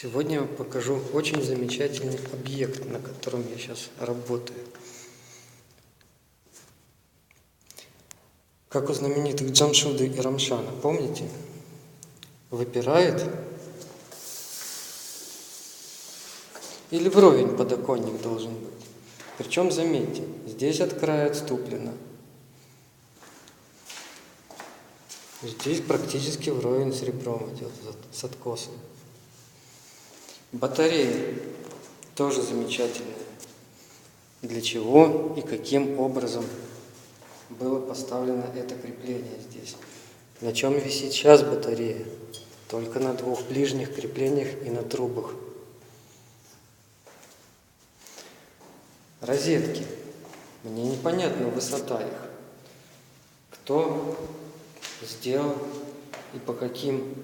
Сегодня я вам покажу очень замечательный объект, на котором я сейчас работаю. Как у знаменитых Джамшуда и Рамшана, помните? Выпирает или вровень подоконник должен быть. Причем, заметьте, здесь от края отступлено. Здесь практически вровень с ребром идет, с откосом. Батарея тоже замечательная. Для чего и каким образом было поставлено это крепление здесь? На чем висит сейчас батарея? Только на двух ближних креплениях и на трубах. Розетки. Мне непонятна высота их. Кто сделал и по каким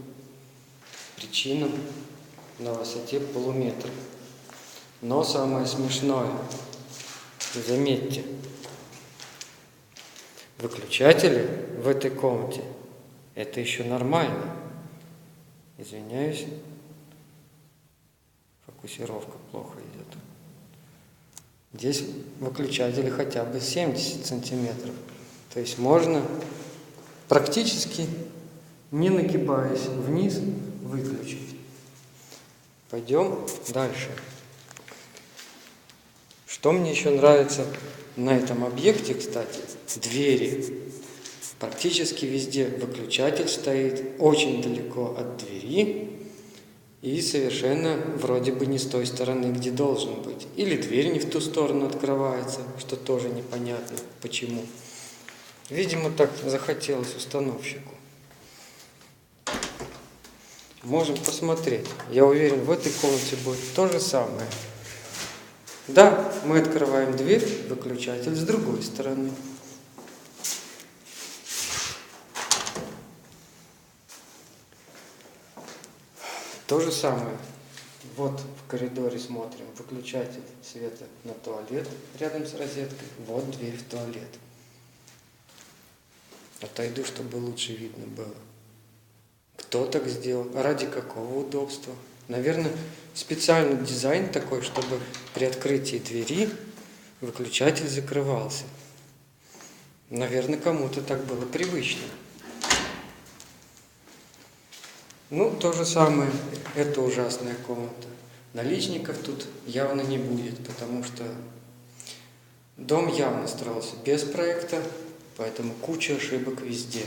причинам на высоте полуметра. Но самое смешное, заметьте, выключатели в этой комнате, это еще нормально. Извиняюсь, фокусировка плохо идет. Здесь выключатели хотя бы 70 сантиметров. То есть можно практически не нагибаясь вниз выключить. Пойдем дальше. Что мне еще нравится на этом объекте, кстати, двери. Практически везде выключатель стоит очень далеко от двери и совершенно вроде бы не с той стороны, где должен быть. Или дверь не в ту сторону открывается, что тоже непонятно почему. Видимо, так захотелось установщику. Можем посмотреть. Я уверен, в этой комнате будет то же самое. Да, мы открываем дверь, выключатель с другой стороны. То же самое. Вот в коридоре смотрим. Выключатель света на туалет рядом с розеткой. Вот дверь в туалет. Отойду, чтобы лучше видно было. Кто так сделал? Ради какого удобства? Наверное, специальный дизайн такой, чтобы при открытии двери выключатель закрывался. Наверное, кому-то так было привычно. Ну, то же самое, это ужасная комната. Наличников тут явно не будет, потому что дом явно строился без проекта, поэтому куча ошибок везде.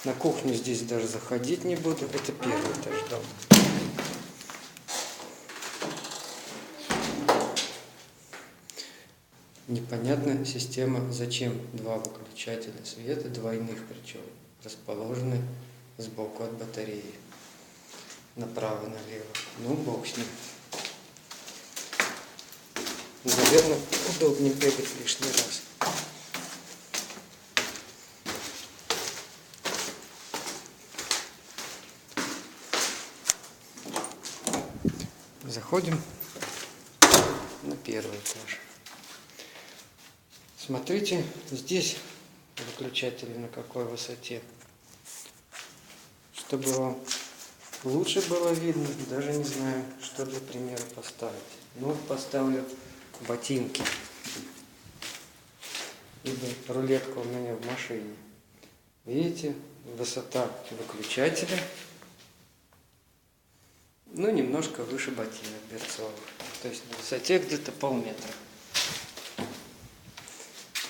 На кухню здесь даже заходить не буду, это первый этаж дома. Непонятная система, зачем два выключателя света, двойных причем, расположены сбоку от батареи, направо-налево. Ну, бог с ним. Наверное, удобнее бегать лишний раз. Заходим на первый этаж. Смотрите, здесь выключатели на какой высоте. Чтобы вам лучше было видно, даже не знаю, что для примера поставить. Ну, поставлю ботинки. Ибо рулетка у меня в машине. Видите, высота выключателя. Ну, немножко выше ботинок берцовых. То есть на высоте где-то полметра.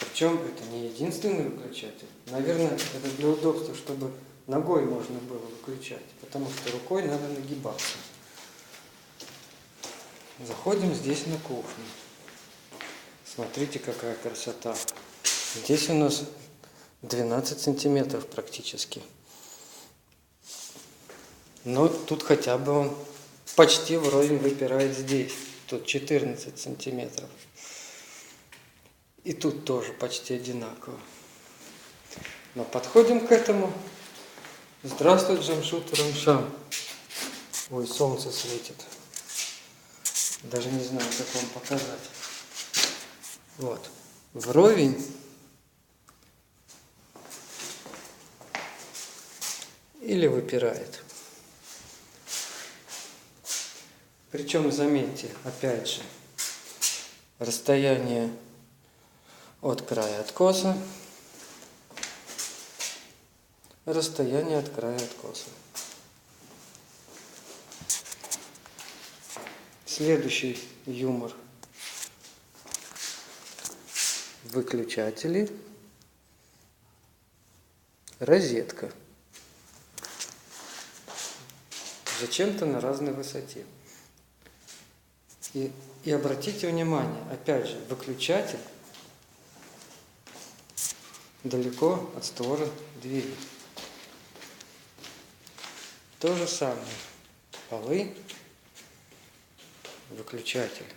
Причем это не единственный выключатель. Наверное, это для удобства, чтобы ногой можно было выключать. Потому что рукой надо нагибаться. Заходим здесь на кухню. Смотрите, какая красота. Здесь у нас 12 сантиметров практически. Но тут хотя бы он почти вровень выпирает здесь. Тут 14 сантиметров. И тут тоже почти одинаково. Но подходим к этому. Здравствуй, Джамшуд и Рамшан. Ой, солнце светит. Даже не знаю, как вам показать. Вот. Вровень. Или выпирает. Причем, заметьте, опять же, расстояние от края откоса, расстояние от края откоса. Следующий юмор. Выключатели. Розетка. Зачем-то на разной высоте. И обратите внимание, опять же, выключатель далеко от створа двери. То же самое. Полы, выключатель.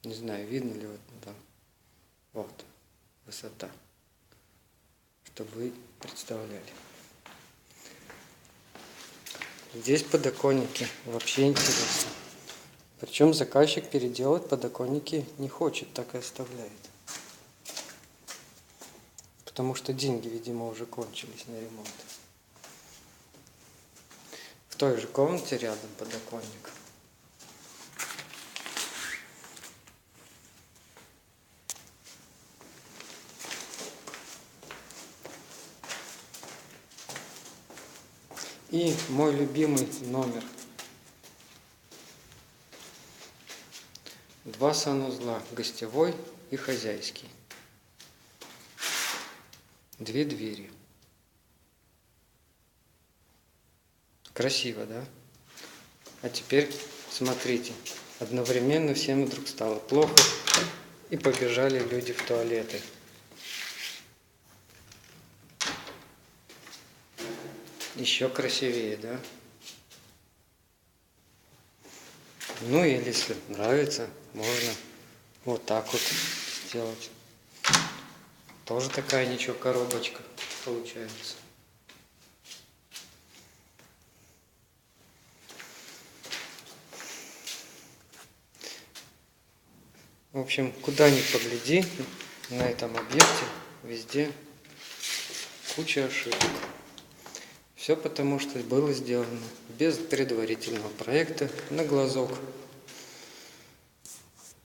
Не знаю, видно ли вот там. Вот высота. Чтобы вы представляли. Здесь подоконники. Вообще интересно. Причем заказчик переделать подоконники не хочет, так и оставляет. Потому что деньги, видимо, уже кончились на ремонт. В той же комнате рядом подоконник. И мой любимый номер. 2 санузла, гостевой и хозяйский. 2 двери. Красиво, да? А теперь смотрите, одновременно всем вдруг стало плохо, и побежали люди в туалеты. Еще красивее, да? Ну или если нравится, можно вот так вот сделать. Тоже такая ничего коробочка получается. В общем, куда ни погляди, на этом объекте везде куча ошибок. Все потому, что было сделано без предварительного проекта, на глазок.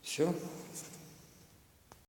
Все.